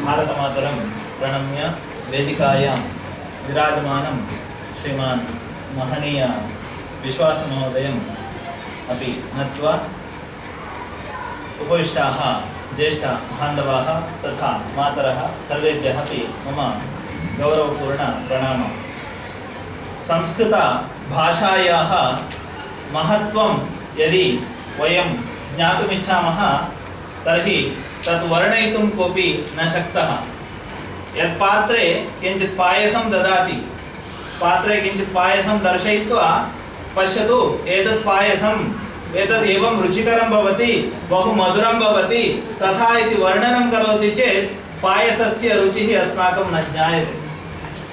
भारतमातरं प्रणम्य वेदिकायां विराजमानं श्रीमान् महनीय विश्वासमहोदयम् अपि नत्वा उपविष्टाः ज्येष्ठ बान्धवाः तथा मातरः सर्वेभ्यः अपि मम गौरवपूर्ण प्रणामः। संस्कृत भाषायाः महत्त्वं यदि वयं ज्ञातुमिच्छामः तर्हि तत् वर्णयितुं कोऽपि न शक्तः। यत् पात्रे किञ्चित् पायसं ददाति, पात्रे किञ्चित् पायसं दर्शयित्वा पश्यतु एतत् पायसम् एतत् एवं रुचिकरं भवति, बहु मधुरं भवति तथा इति वर्णनं करोति चेत् पायसस्य रुचिः अस्माकं न ज्ञायते।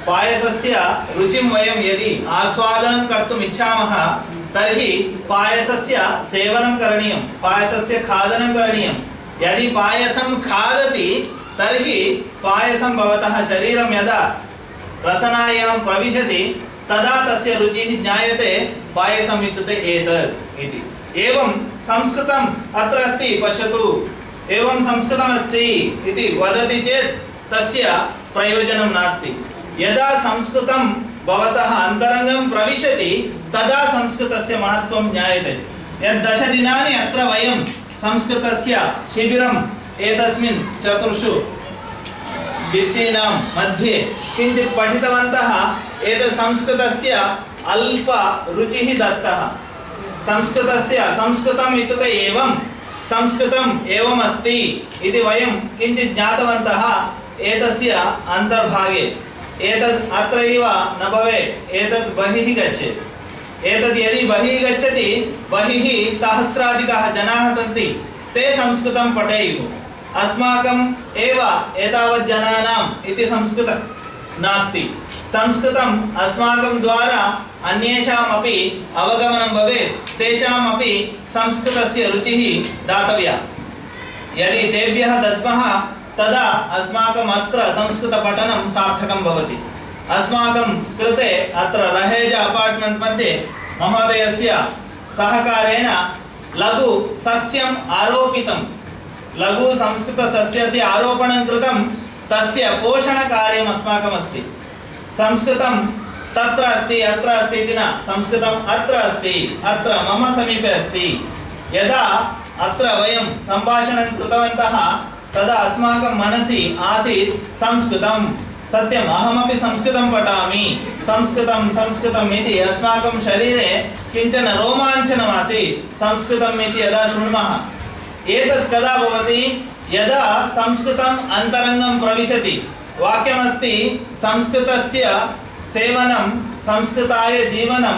पायसस्य रुचिं वयं यदि आस्वादनं कर्तुम् इच्छामः तर्हि पायसस्य सेवनं करणीयं, पायसस्य खादनं करणीयं। यदि पायसं खादति तर्हि पायसं भवतः शरीरं यदा रसनायां प्रविशति तदा तस्य रुचिः ज्ञायते, पायसम् इत्युक्ते एतत् इति। एवं संस्कृतम् अत्र अस्ति पश्यतु, एवं संस्कृतमस्ति इति वदति चेत् तस्य प्रयोजनं नास्ति। यदा संस्कृतं भवतः अन्तरङ्गं प्रविशति तदा संस्कृतस्य महत्त्वं ज्ञायते। यत् 10 दिनानि अत्र वयं संस्कृतस्य शिबिरम् एतस्मिन् 4 भित्तीनां मध्ये किञ्चित् पठितवन्तः, एतत् संस्कृतस्य अल्प रुचिः दत्तः। संस्कृतम् इत्युक्ते एवं संस्कृतम् एवम् अस्ति इति वयं किञ्चित् ज्ञातवन्तः। एतस्य अन्तर्भागे एतत् अत्रैव न भवेत्, एतत् बहिः गच्छेत्। एतत् यदि बहिः गच्छति, बहिः सहस्राधिकाः जनाः सन्ति, ते संस्कृतं पठेयुः। अस्माकम् एव एतावत् जनानाम् इति संस्कृतं नास्ति। संस्कृतम् अस्माकं द्वारा अन्येषामपि अवगमनं भवेत्, तेषामपि संस्कृतस्य रुचिः दातव्या। यदि तेभ्यः दद्मः तदा अस्माकम् अत्र संस्कृतपठनं सार्थकं भवति। अस्माकं कृते अत्र रहेज अपार्ट्मेण्ट् मध्ये महोदयस्य सहकारेण लघु सस्यम् आरोपितं, लघु संस्कृतसस्यस्य आरोपणं कृतं, तस्य पोषणकार्यम् अस्माकम् अस्ति। संस्कृतं तत्र अस्ति अत्र अस्ति इति न, संस्कृतम् अत्र अस्ति, अत्र मम समीपे अस्ति। यदा अत्र वयं सम्भाषणं कृतवन्तः तदा अस्माकं मनसि आसीत् संस्कृतं, सत्यम् अहमपि संस्कृतं पठामि, संस्कृतम् इति अस्माकं शरीरे किञ्चन रोमाञ्चनम् आसीत्। संस्कृतम् इति यदा शृणुमः, एतत् कदा भवति? यदा संस्कृतम् अन्तरङ्गं प्रविशति। वाक्यमस्ति, संस्कृतस्य सेवनं संस्कृताय जीवनं,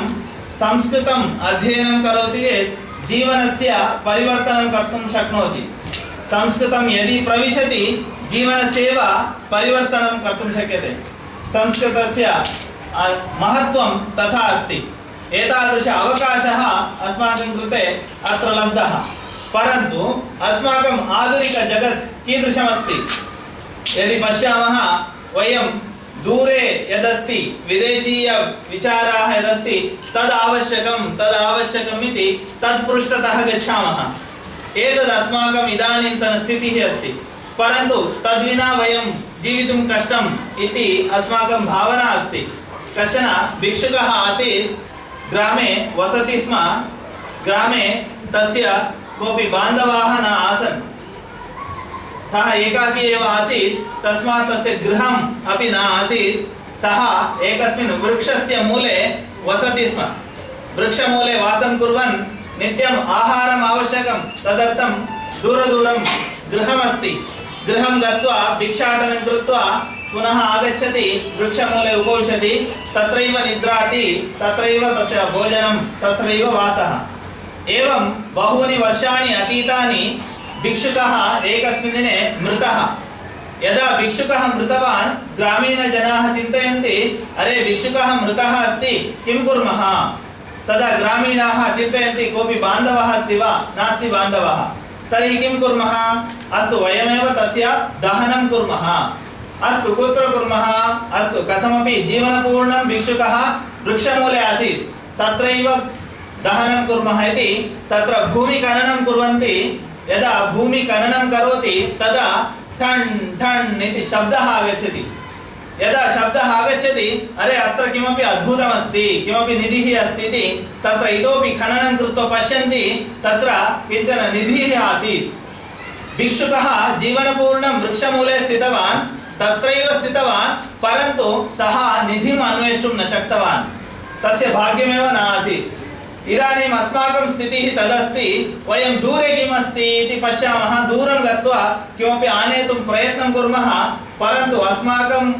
संस्कृतम् अध्ययनं करोति चेत् जीवनस्य परिवर्तनं कर्तुं शक्नोति। संस्कृतं यदि प्रविशति जीवनस्यैव परिवर्तनं कर्तुं शक्यते। संस्कृतस्य महत्त्वं तथा अस्ति। एतादृश अवकाशः अस्माकं कृते अत्र लब्धः। परन्तु अस्माकम् आधुनिकजगत् कीदृशमस्ति? यदि पश्यामः, वयं दूरे यदस्ति, विदेशीयविचाराः यदस्ति तद् आवश्यकम् इति तत्पृष्ठतः गच्छामः। एतद् अस्माकम् इदानीन्तनस्थितिः अस्ति। परन्तु तद्विना वयं जीवितुं कष्टम् इति अस्माकं भावना अस्ति। कश्चन भिक्षुकः आसीत्, ग्रामे वसति स्म। ग्रामे तस्य कोऽपि बान्धवाः न आसन्, सः एकाकी एव आसीत्, तस्मात् तस्य गृहम् अपि न आसीत्। सः एकस्मिन् वृक्षस्य मूले वसति स्म। वृक्षमूले वासं कुर्वन् नित्यम् आहारम् आवश्यकं, तदर्थं दूरदूरं गृहमस्ति। गृहं गत्वा भिक्षाटनं कृत्वा पुनः आगच्छति, वृक्षमूले उपविशति, तत्रैव निद्राति, तत्रैव तस्य भोजनं, तत्रैव वासः। एवं बहूनि वर्षाणि अतीतानि। भिक्षुकः एकस्मिन् दिने मृतः। यदा भिक्षुकः मृतवान्, ग्रामीणजनाः चिन्तयन्ति, अरे भिक्षुकः मृतः अस्ति, किं कुर्मः? तदा ग्रामीणाः चिन्तयन्ति, कोऽपि बान्धवः अस्ति वा? नास्ति बान्धवः। तर्हि किं कुर्मः? अस्तु, वयमेव तस्य दहनं कुर्मः। अस्तु, कुत्र कुर्मः? अस्तु, कथमपि जीवनपूर्णं भिक्षुकः वृक्षमूले आसीत्, तत्रैव दहनं कुर्मः इति तत्र भूमिखननं कुर्वन्ति। यदा भूमिखननं करोति तदा ठन् ठन् इति शब्दः आगच्छति। यदा शब्दः आगच्छति अरे अत्र किमपि अद्भुतमस्ति, किमपि निधिः अस्ति इति तत्र इतोपि खननं कृत्वा पश्यन्ति, तत्र किञ्चन निधिः आसीत्। भिक्षुकः जीवनपूर्णं वृक्षमूले स्थितवान्, तत्रैव स्थितवान्, परन्तु सः निधिम् अन्वेष्टुं न शक्तवान्, तस्य भाग्यमेव न आसीत्। इदानीम् अस्माकं स्थितिः तदस्ति, वयं दूरे किमस्ति इति पश्यामः, दूरं गत्वा किमपि आनेतुं प्रयत्नं कुर्मः, परन्तु अस्माकं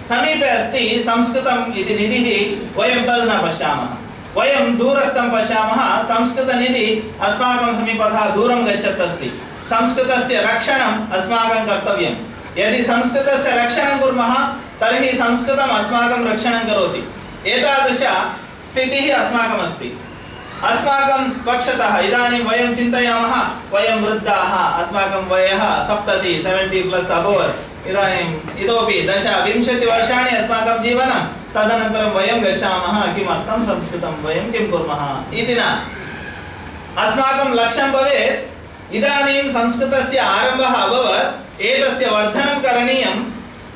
समीपे अस्ति संस्कृतम् इति निधिः, वयं तद् न पश्यामः। वयं दूरस्थं पश्यामः, संस्कृतनिधिः अस्माकं समीपतः दूरं गच्छत् अस्ति। संस्कृतस्य रक्षणम् अस्माकं कर्तव्यम्। यदि संस्कृतस्य रक्षणं कुर्मः तर्हि संस्कृतम् अस्माकं रक्षणं करोति। एतादृश स्थितिः अस्माकम् अस्ति। अस्माकं पक्षतः इदानीं वयं चिन्तयामः, वयं वृद्धाः, अस्माकं वयः 70+ अभवत्, इदानीम् इतोपि 10-20 वर्षाणि अस्माकं जीवनं, तदनन्तरं वयं गच्छामः, किमर्थं संस्कृतं वयं किं कुर्मः इति न। अस्माकं लक्ष्यं भवेत्, इदानीं संस्कृतस्य आरम्भः अभवत्, एतस्य वर्धनं करणीयं।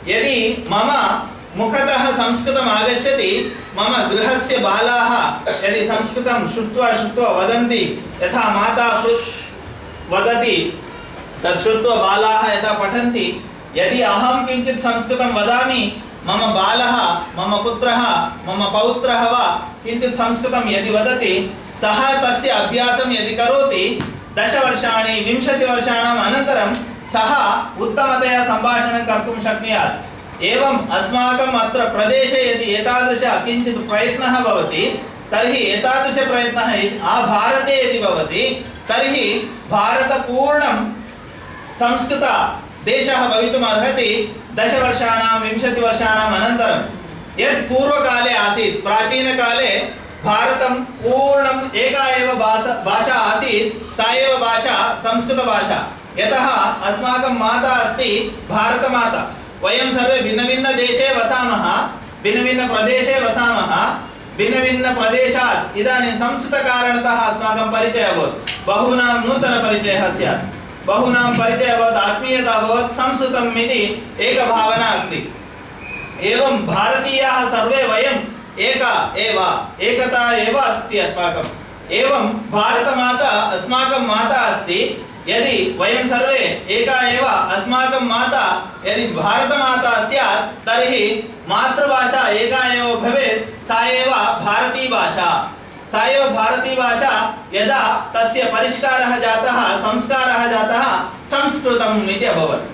यदि मम मुखतः संस्कृतम् आगच्छति, मम गृहस्य बालाः यदि संस्कृतं श्रुत्वा वदन्ति, यथा माता वदति तत् श्रुत्वा बालाः यथा पठन्ति, यदि अहं किञ्चित् संस्कृतं वदामि, मम बालः, मम पुत्रः, मम पौत्रः वा किञ्चित् संस्कृतं यदि वदति, सः तस्य अभ्यासं यदि करोति, 10 वर्षाणि 20 वर्षाणाम् अनन्तरं सः उत्तमतया सम्भाषणं कर्तुं शक्नुयात्। एवम् अस्माकम् अत्र प्रदेशे यदि एतादृश किञ्चित् प्रयत्नः भवति, तर्हि एतादृश प्रयत्नः आभारते यदि भवति, तर्हि भारतपूर्णं संस्कृतदेशः भवितुम् अर्हति। 10 वर्षाणां 20 वर्षाणाम् अनन्तरं यत् पूर्वकाले आसीत्, प्राचीनकाले भारतं पूर्णम् एका एव भाषा आसीत्, सा एव भाषा संस्कृतभाषा। यतः अस्माकं माता अस्ति भारतमाता। वयं सर्वे भिन्नभिन्नदेशे वसामः, भिन्नभिन्नप्रदेशे वसामः, भिन्नभिन्नप्रदेशात् इदानीं संस्कृतकारणतः अस्माकं परिचयः अभवत्, बहूनां नूतनपरिचयः स्यात्, बहूनां परिचयः अभवत्, आत्मीयता अभवत्, संस्कृतम् इति एका भावना अस्ति। एवं भारतीयाः सर्वे वयम् एकता एव अस्ति अस्माकम्। एवं भारतमाता अस्माकं माता अस्ति। यदि वयं सर्वे एका एव अस्माकं माता यदि भारतमाता स्यात्, तर्हि मातृभाषा एका एव भवेत्, सा एव भारतीभाषा। सा एव भारतीभाषा। यदा तस्य परिष्कारः जातः, संस्कारः जातः, संस्कृतम् इति अभवत्।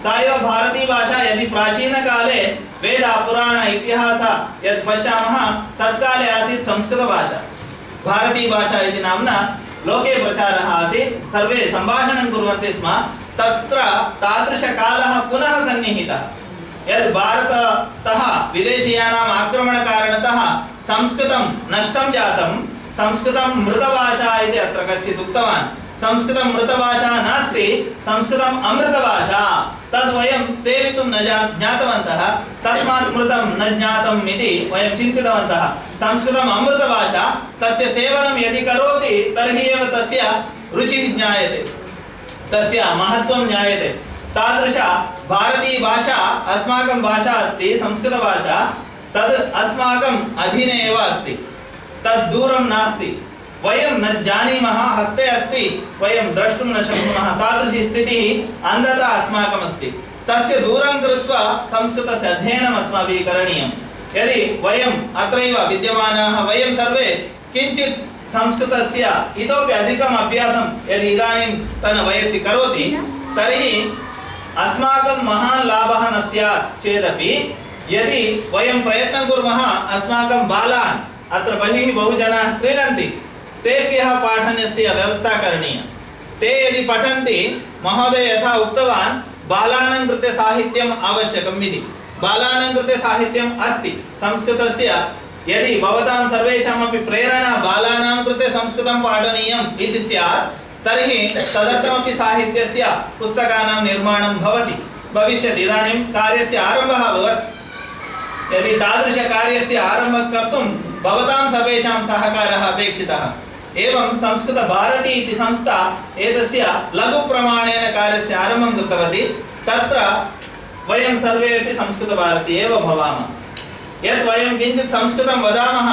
सा एव भारतीभाषा। यदि प्राचीनकाले वेद पुराण इतिहास यद् पश्यामः, तत्काले आसीत् संस्कृतभाषा, भारतीभाषा इति नाम्ना लोके प्रचारः आसीत्, सर्वे सम्भाषणं कुर्वन्ति स्म। तत्र तादृशकालः पुनः सन्निहितः। यद् भारततः विदेशीयानाम् आक्रमणकारणतः संस्कृतं नष्टं जातं, संस्कृतं मृतभाषा इति अत्र कश्चित् उक्तवान्। संस्कृतं मृतभाषा नास्ति, संस्कृतम् अमृतभाषा। तद् वयं सेवितुं न ज्ञातवन्तः, तस्मात् मृतं न ज्ञातम् इति वयं चिन्तितवन्तः। संस्कृतम् अमृतभाषा, तस्य सेवनं यदि करोति तर्हि एव तस्य रुचिः ज्ञायते, तस्य महत्त्वं ज्ञायते। तादृश भारतीभाषा अस्माकं भाषा अस्ति, संस्कृतभाषा। तद् अस्माकम् अधीने एव अस्ति, तद् दूरं नास्ति। वयं न जानीमः, हस्ते अस्ति, वयं द्रष्टुं न शक्नुमः। तादृशी स्थितिः अन्धता अस्माकम् अस्ति। तस्य दूरं कृत्वा संस्कृतस्य अध्ययनम् अस्माभिः करणीयं। यदि वयम् अत्रैव विद्यमानाः वयं सर्वे किञ्चित् संस्कृतस्य इतोपि अधिकम् अभ्यासं यदि इदानीन्तन वयसि करोति, तर्हि अस्माकं महान् लाभः न स्यात् चेदपि, यदि वयं प्रयत्नं कुर्मः, अस्माकं बालान् अत्र बहिः बहु जनाः क्रीडन्ति, तेभ्यः पाठनस्य व्यवस्था करणीया। ते यदि पठन्ति, महोदय यथा उक्तवान्, बालानां कृते साहित्यम् आवश्यकम् इति। बालानां कृते साहित्यम् अस्ति संस्कृतस्य। यदि भवतां सर्वेषामपि प्रेरणा बालानां कृते संस्कृतं पाठनीयम् इति स्यात्, तर्हि तदर्थमपि साहित्यस्य पुस्तकानां निर्माणं भविष्यति। इदानीं कार्यस्य आरम्भः अभवत्। यदि तादृशकार्यस्य आरम्भं कर्तुं भवतां सर्वेषां सहकारः अपेक्षितः। एवं संस्कृतभारती इति संस्था एतस्य लघुप्रमाणेन कार्यस्य आरम्भं कृतवती। तत्र वयं सर्वेपि संस्कृतभारती एव भवामः। यत् वयं किञ्चित् संस्कृतं वदामः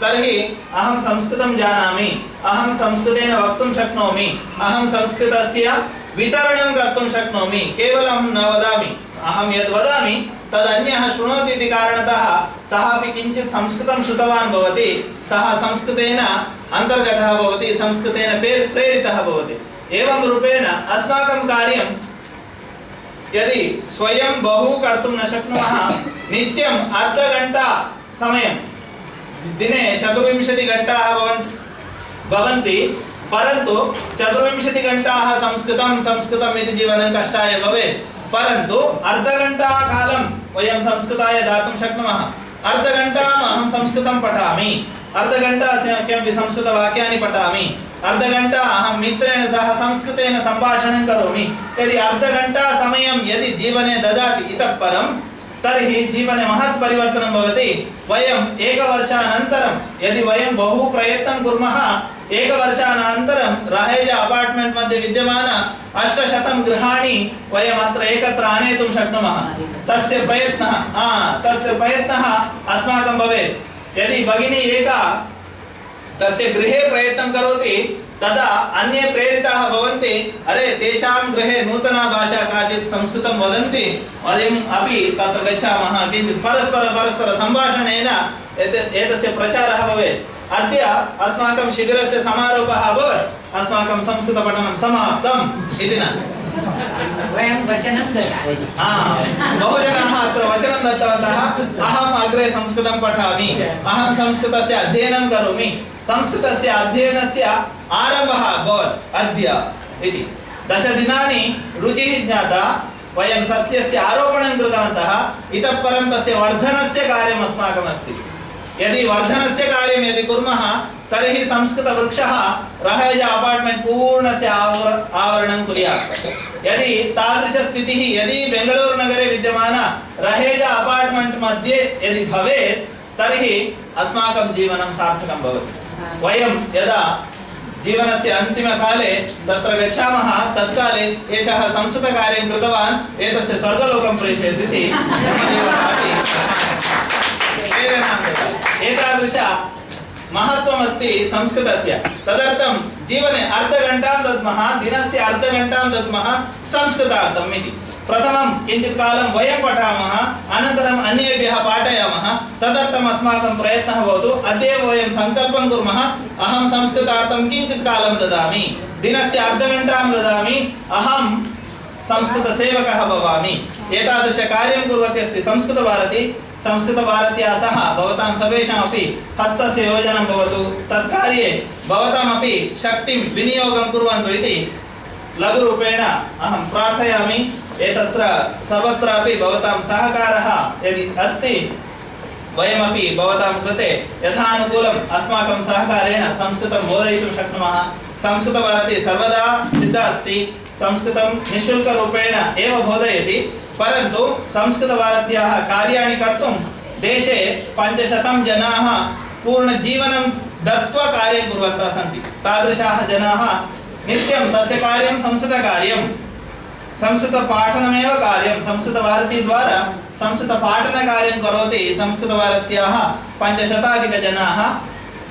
तर्हि अहं संस्कृतं जानामि, अहं संस्कृतेन वक्तुं शक्नोमि, अहं संस्कृतस्य वितरणं कर्तुं शक्नोमि, केवलं न वदामि, अहं यद् वदामि तदन्यः शृणोति इति कारणतः सः अपि किञ्चित् संस्कृतं श्रुतवान् भवति, सः संस्कृतेन अन्तर्गतः भवति, संस्कृतेन प्रेरितः भवति। एवं रूपेण अस्माकं कार्यं यदि स्वयं बहु कर्तुं न शक्नुमः, नित्यम् अर्धघण्टा समयं दिने 24 घण्टाः भवन्ति, परन्तु 24 घण्टाः संस्कृतम् इति जीवनं कष्टाय भवेत्, परन्तु अर्धघण्टा कालं वयं संस्कृताय दातुं शक्नुमः। अर्धघण्टाम् अहं संस्कृतं पठामि, अर्धघण्टा किमपि संस्कृतवाक्यानि पठामि, अर्धघण्टा अहं मित्रेण सह संस्कृतेन सम्भाषणं करोमि। यदि अर्धघण्टा समयं यदि जीवने ददाति इतः परं तर्हि जीवने महत् परिवर्तनं भवति। वयम् एकवर्षानन्तरं यदि वयं बहु प्रयत्नं कुर्मः, एकवर्षानन्तरं रहेजा अपार्ट्मेण्ट् मध्ये विद्यमान 800 गृहाणि वयम् अत्र एकत्र आनेतुं शक्नुमः। तस्य प्रयत्नः अस्माकं भवेत्। यदि भगिनी एका तस्य गृहे प्रयत्नं करोति तदा अन्ये प्रेरिताः भवन्ति, अरे तेषां गृहे नूतना भाषा काचित् संस्कृतं वदन्ति, वयम् अपि तत्र गच्छामः, किञ्चित् परस्पर सम्भाषणेन एतस्य प्रचारः भवेत्। अद्य अस्माकं शिबिरस्य समारोपः अभवत्, अस्माकं संस्कृतपठनं समाप्तम् इति न, वयं वचनं ददामः। बहुजनाः अत्र वचनं दत्तवन्तः, अहम् अग्रे संस्कृतं पठामि, अहं संस्कृतस्य अध्ययनं करोमि। संस्कृतस्य अध्ययनस्य आरम्भः अभवत् अद्य इति। 10 दिनानि रुचिः ज्ञाता, वयं सस्यस्य आरोपणं कृतवन्तः, इतः परं तस्य वर्धनस्य कार्यम् अस्माकम् अस्ति। यदि वर्धनस्य कार्यं यदि कुर्मः तर्हि संस्कृतवृक्षः रहेजा अपार्ट्मेण्ट् पूर्णस्य आवरणं कुर्यात्। यदि तादृशस्थितिः यदि बेङ्गळूरुनगरे विद्यमान रहेजा अपार्ट्मेण्ट् मध्ये यदि भवेत् तर्हि अस्माकं जीवनं सार्थकं भवति। वयं यदा जीवनस्य अन्तिमकाले तत्र गच्छामः तत्काले एषः संस्कृतकार्यं कृतवान्, एतस्य स्वर्गलोकं प्रेषयति इति प्रेरणां ददाति। एतादृश महत्त्वमस्ति संस्कृतस्य। तदर्थं जीवने अर्धघण्टां दद्मः, दिनस्य अर्धघण्टां दद्मः संस्कृतार्थम् इति। प्रथमं किञ्चित् कालं वयं पठामः, अनन्तरम् अन्येभ्यः पाठयामः, तदर्थम् अस्माकं प्रयत्नः भवतु। अद्यैव वयं सङ्कल्पं कुर्मः, अहं संस्कृतार्थं किञ्चित् कालं ददामि, दिनस्य अर्धघण्टां ददामि, अहं संस्कृतसेवकः भवामि। एतादृशकार्यं कुर्वती अस्ति संस्कृतभारती। संस्कृतभारत्या सह भवतां सर्वेषामपि हस्तस्य योजनं भवतु, तत्कार्ये भवतामपि शक्तिं विनियोगं कुर्वन्तु इति लघुरूपेण अहं प्रार्थयामि। एतत्र सर्वत्रापि भवतां सहकारः यदि अस्ति, वयमपि भवतां कृते यथानुकूलम् अस्माकं सहकारेण संस्कृतं बोधयितुं शक्नुमः। संस्कृतभारती सर्वदा सिद्धा अस्ति, संस्कृतं निःशुल्करूपेण एव बोधयति, परन्तु संस्कृतभारत्याः कार्याणि कर्तुं देशे 500 जनाः पूर्णजीवनं दत्त्वा कार्यं कुर्वन्तः सन्ति। तादृशाः जनाः नित्यं तस्य कार्यं संस्कृतकार्यं, संस्कृतपाठनमेव कार्यं, संस्कृतभारती द्वारा संस्कृतपाठनकार्यं करोति। संस्कृतभारत्याः 500 जनाः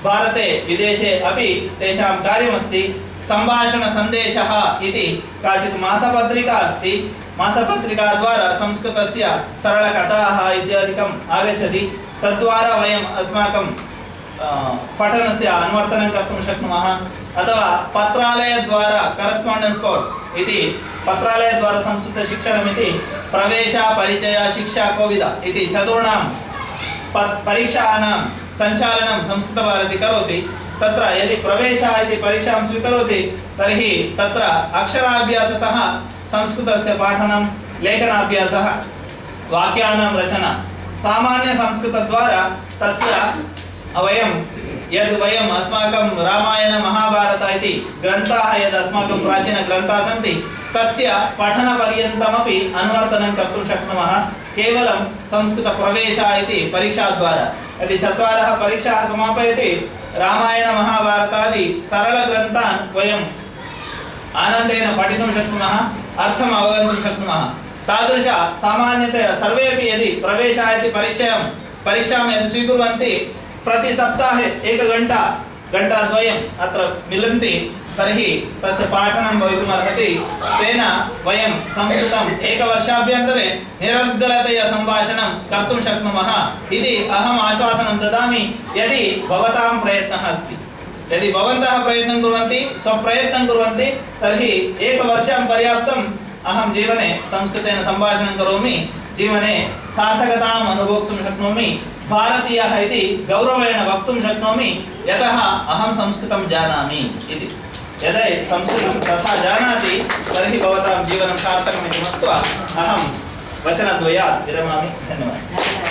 भारते विदेशे अपि तेषां कार्यमस्ति। सम्भाषणसन्देशः इति काचित् मासपत्रिका अस्ति, मासपत्रिकाद्वारा संस्कृतस्य सरलकथाः इत्यादिकम् आगच्छति। तद्वारा वयम् अस्माकं पठनस्य अनुवर्तनं कर्तुं शक्नुमः। अथवा पत्रालयद्वारा करस्पाण्डेन्स् कोर्स् इति पत्रालयद्वारा संस्कृतशिक्षणमिति प्रवेश परिचय शिक्षा कोविद इति 4 परीक्षाणां सञ्चालनं संस्कृतभारती करोति। तत्र यदि प्रवेशः इति परीक्षां स्वीकरोति तर्हि तत्र अक्षराभ्यासतः संस्कृतस्य पाठनं, लेखनाभ्यासः, वाक्यानां रचना, सामान्यसंस्कृतद्वारा तस्य वयम् अस्माकं रामायण महाभारत इति ग्रन्थाः यद् अस्माकं प्राचीनग्रन्थाः सन्ति तस्य पठनपर्यन्तमपि अनुवर्तनं कर्तुं शक्नुमः केवलं संस्कृतप्रवेशः इति परीक्षाद्वारा। यदि 4 परीक्षाः समापयति रामायण महाभारतादि सरलग्रन्थान् वयम् आनन्देन पठितुं शक्नुमः, अर्थम् अवगन्तुं शक्नुमः। तादृश सामान्यतया सर्वेपि यदि प्रवेशाय इति परीक्षां यदि स्वीकुर्वन्ति प्रति सप्ताहे घण्टाद्वयम् अत्र मिलन्ति तर्हि तस्य पाठनं भवितुमर्हति। तेन वयं संस्कृतम् एकवर्षाभ्यन्तरे निरर्गलतया सम्भाषणं कर्तुं शक्नुमः इति अहम् आश्वासनं ददामि। यदि भवतां प्रयत्नः अस्ति, यदि भवन्तः प्रयत्नं कुर्वन्ति, स्वप्रयत्नं कुर्वन्ति, तर्हि एकवर्षं पर्याप्तम्। अहं जीवने संस्कृतेन सम्भाषणं करोमि, जीवने सार्थकताम् अनुभोक्तुं शक्नोमि, भारतीयः इति गौरवेण वक्तुं शक्नोमि, यतः अहं संस्कृतं जानामि इति। यदि संस्कृतं तथा जानाति तर्हि भवतां जीवनं सार्थकमिति मत्वा अहं वचनद्वयात् विरमामि। धन्यवादः।